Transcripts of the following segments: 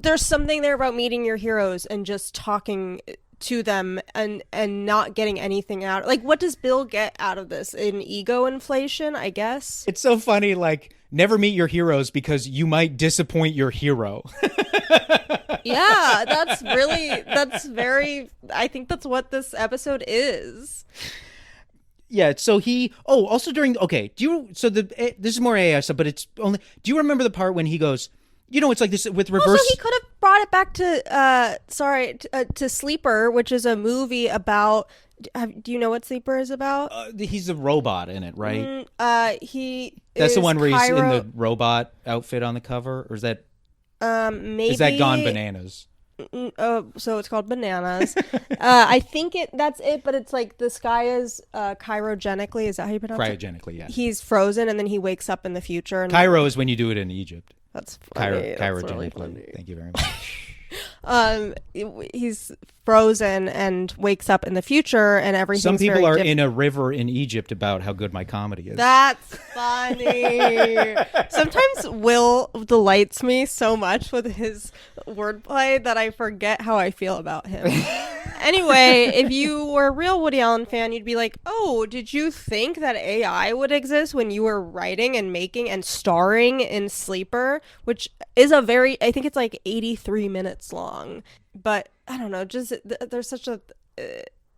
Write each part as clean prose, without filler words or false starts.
There's something there about meeting your heroes and just talking to them and not getting anything out. Like, what does Bill get out of this? An ego inflation, I guess? It's so funny, like, never meet your heroes because you might disappoint your hero. Yeah, that's very, I think that's what this episode is. Yeah, so also during, okay, this is more AI stuff, but it's only, do you remember the part when he goes, it's like this with reverse. Also, he could have brought it back to Sleeper, which is a movie about, do you know what Sleeper is about? He's a robot in it, right? That's the one where he's in the robot outfit on the cover, or is that, maybe, is that Gone Bananas? So it's called Bananas. I think that's it, but it's like this guy is cryogenically, is that how you pronounce it? Cryogenically, yeah. He's frozen and then he wakes up in the future. And Cryo is when you do it in Egypt. That's funny. Cryogenically. Really funny. Thank you very much. He's frozen and wakes up in the future, and everything's Some people are different. in a river in Egypt about how good my comedy is. That's funny. Sometimes Will delights me so much with his wordplay that I forget how I feel about him. Anyway, if you were a real Woody Allen fan, you'd be like, oh, did you think that AI would exist when you were writing and making and starring in Sleeper, which is I think it's like 83 minutes long. But I don't know, just there's such a,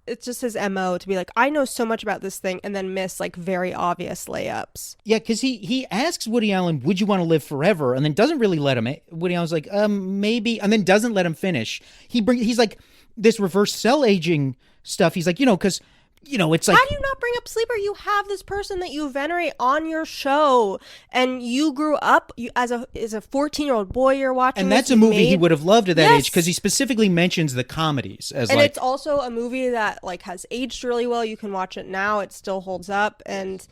it's just his MO to be like, I know so much about this thing and then miss like very obvious layups. Yeah, because he asks Woody Allen, would you want to live forever? And then doesn't really let him. Woody Allen's like, maybe. And then doesn't let him finish. He's like, this reverse cell aging stuff. He's like, because, it's like. How do you not bring up Sleeper? You have this person that you venerate on your show, and you grew up as a 14-year-old boy. You're watching, and that's a movie he would have loved at that age, because he specifically mentions the comedies as, and it's also a movie that like has aged really well. You can watch it now; it still holds up, and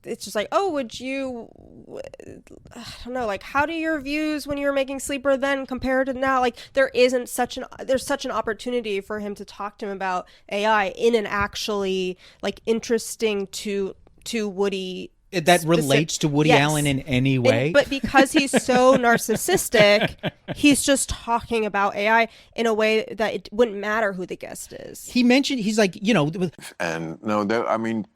it's just like, oh, would you? I don't know. Like, how do your views when you were making Sleeper then compare to now? Like, there's such an opportunity for him to talk to him about AI in an actually like interesting to Woody. That relates to Woody Allen in any way. But because he's so narcissistic, he's just talking about AI in a way that it wouldn't matter who the guest is. He mentioned, he's like, and no, I mean,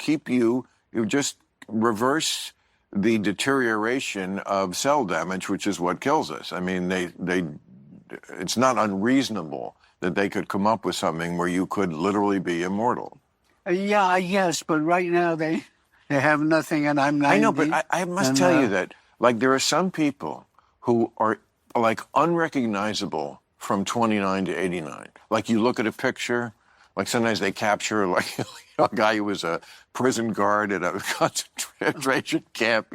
you just reverse the deterioration of cell damage, which is what kills us. I mean, it's not unreasonable that they could come up with something where you could literally be immortal. Yeah, yes, but right now they have nothing, and I'm 90. I know, but I must tell you that, like, there are some people who are, like, unrecognizable from 29 to 89. Like, you look at a picture, like, sometimes they capture, like, a guy who was a prison guard at a concentration camp,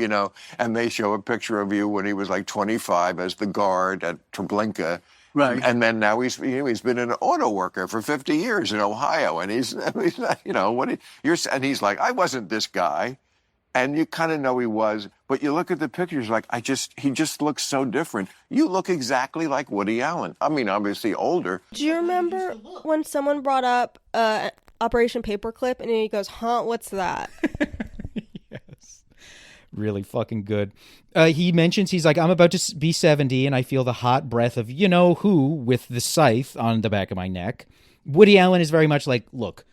and they show a picture of you when he was, like, 25 as the guard at Treblinka. Right. And then now he's been an auto worker for 50 years in Ohio, and he's and he's like, I wasn't this guy, and you kind of know he was, but you look at the pictures like, he just looks so different. You look exactly like Woody Allen. I mean, obviously older. Do you remember when someone brought up Operation Paperclip, and he goes, huh, what's that? Yes. Really fucking good. He mentions, he's like, I'm about to be 70 and I feel the hot breath of you-know-who with the scythe on the back of my neck. Woody Allen is very much like, look,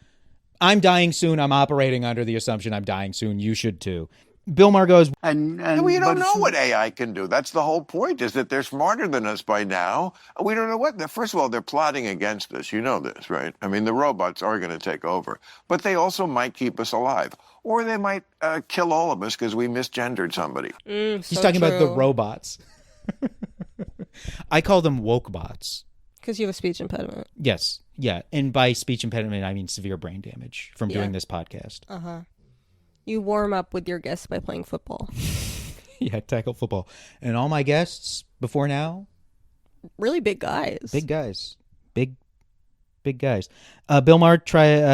I'm dying soon. I'm operating under the assumption I'm dying soon. You should too. Bill Maher goes, and we don't know what AI can do. That's the whole point, is that they're smarter than us by now. We don't know what. First of all, they're plotting against us. You know this, right? I mean, the robots are going to take over. But they also might keep us alive. Or they might kill all of us because we misgendered somebody. He's talking about the robots. I call them woke bots. Because you have a speech impediment. Yes. Yeah. And by speech impediment, I mean severe brain damage from doing this podcast. Uh-huh. You warm up with your guests by playing football. Yeah, tackle football. And all my guests before now? Really big guys. Big guys. Big guys. Bill Maher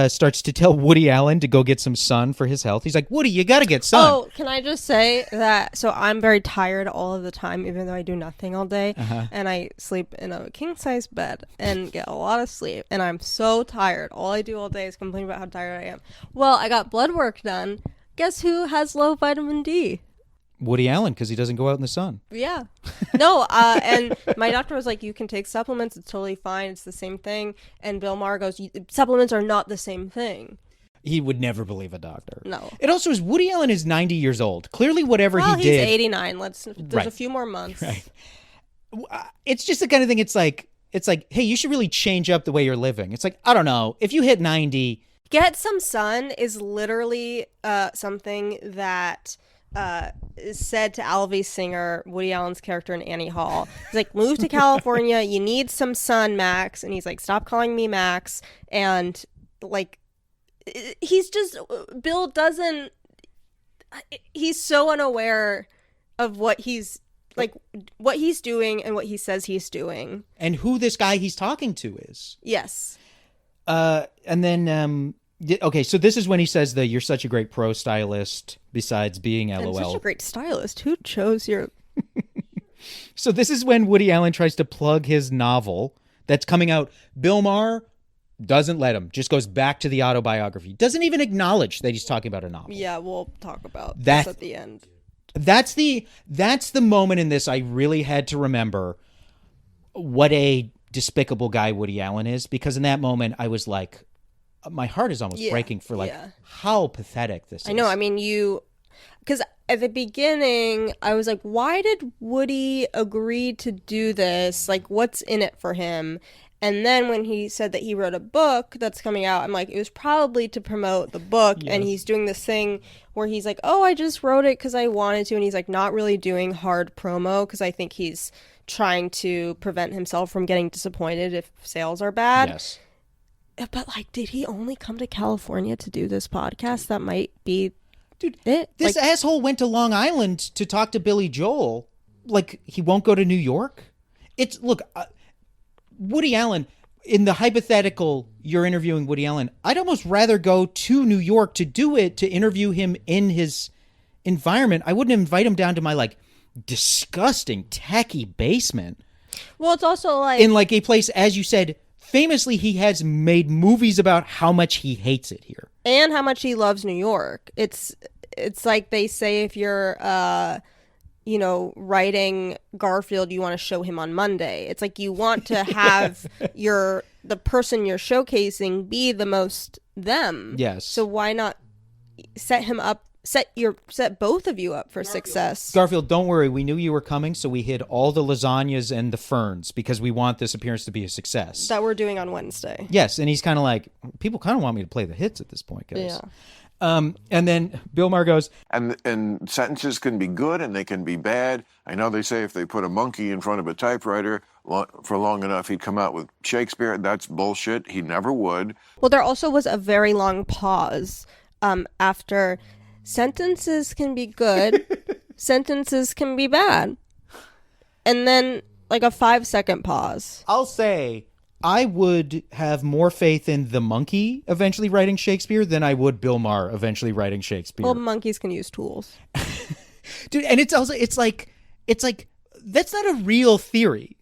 starts to tell Woody Allen to go get some sun for his health. He's like, Woody, you got to get sun. Oh, can I just say that, so I'm very tired all of the time, even though I do nothing all day. Uh-huh. And I sleep in a king-size bed and get a lot of sleep. And I'm so tired. All I do all day is complain about how tired I am. Well, I got blood work done. Guess who has low vitamin D? Woody Allen, because he doesn't go out in the sun. Yeah. No, and my doctor was like, you can take supplements. It's totally fine. It's the same thing. And Bill Maher goes, supplements are not the same thing. He would never believe a doctor. No. It also is Woody Allen is 90 years old. Clearly, whatever Well, he he's did. 89. There's Right. a few more months. Right. It's just the kind of thing. It's like, hey, you should really change up the way you're living. It's like, I don't know. If you hit 90, Get some sun is literally something that is said to Alvy Singer, Woody Allen's character in Annie Hall. He's like, move to California. You need some sun, Max. And he's like, stop calling me Max. And like, he's just, Bill doesn't, he's so unaware of what he's doing and what he says he's doing. and who this guy he's talking to is. Yes. And then, okay, so this is when he says that you're such a great pro stylist besides being And LOL. such a great stylist. Who chose your... So this is when Woody Allen tries to plug his novel that's coming out. Bill Maher doesn't let him, just goes back to the autobiography. Doesn't even acknowledge that he's talking about a novel. Yeah, we'll talk about That- this at the end. That's the moment in this I really had to remember what a despicable guy Woody Allen is, because in that moment I was like, my heart is almost breaking for like how pathetic this is. I know. I mean, because at the beginning, I was like, why did Woody agree to do this? Like, what's in it for him? And then when he said that he wrote a book that's coming out, I'm like, it was probably to promote the book. Yes. And he's doing this thing where he's like, oh, I just wrote it because I wanted to. And he's like not really doing hard promo because I think he's trying to prevent himself from getting disappointed if sales are bad. Yes. But like, did he only come to California to do this podcast? That might be it. This Like, asshole went to Long Island to talk to Billy Joel. Like, he won't go to New York? Woody Allen, in the hypothetical, you're interviewing Woody Allen, I'd almost rather go to New York to do it, to interview him in his environment. I wouldn't invite him down to my, like, disgusting, tacky basement. well, it's also like, In, like, a place, as you said, famously, he has made movies about how much he hates it here. and how much he loves New York. It's like they say if you're writing Garfield, you want to show him on Monday. It's like you want to have the person you're showcasing be the most them. Yes. So why not set him up, set both of you up for success? Garfield, don't worry. We knew you were coming, so we hid all the lasagnas and the ferns because we want this appearance to be a success. That we're doing on Wednesday. Yes, and he's kind of like, people kind of want me to play the hits at this point, guys. Yeah. And then Bill Maher goes, And sentences can be good and they can be bad. I know they say if they put a monkey in front of a typewriter for long enough, he'd come out with Shakespeare. That's bullshit. He never would. Well, there also was a very long pause after sentences can be good, sentences can be bad. And then like a 5-second pause. I'll say, I would have more faith in the monkey eventually writing Shakespeare than I would Bill Maher eventually writing Shakespeare. Well, monkeys can use tools. Dude, and it's like, that's not a real theory.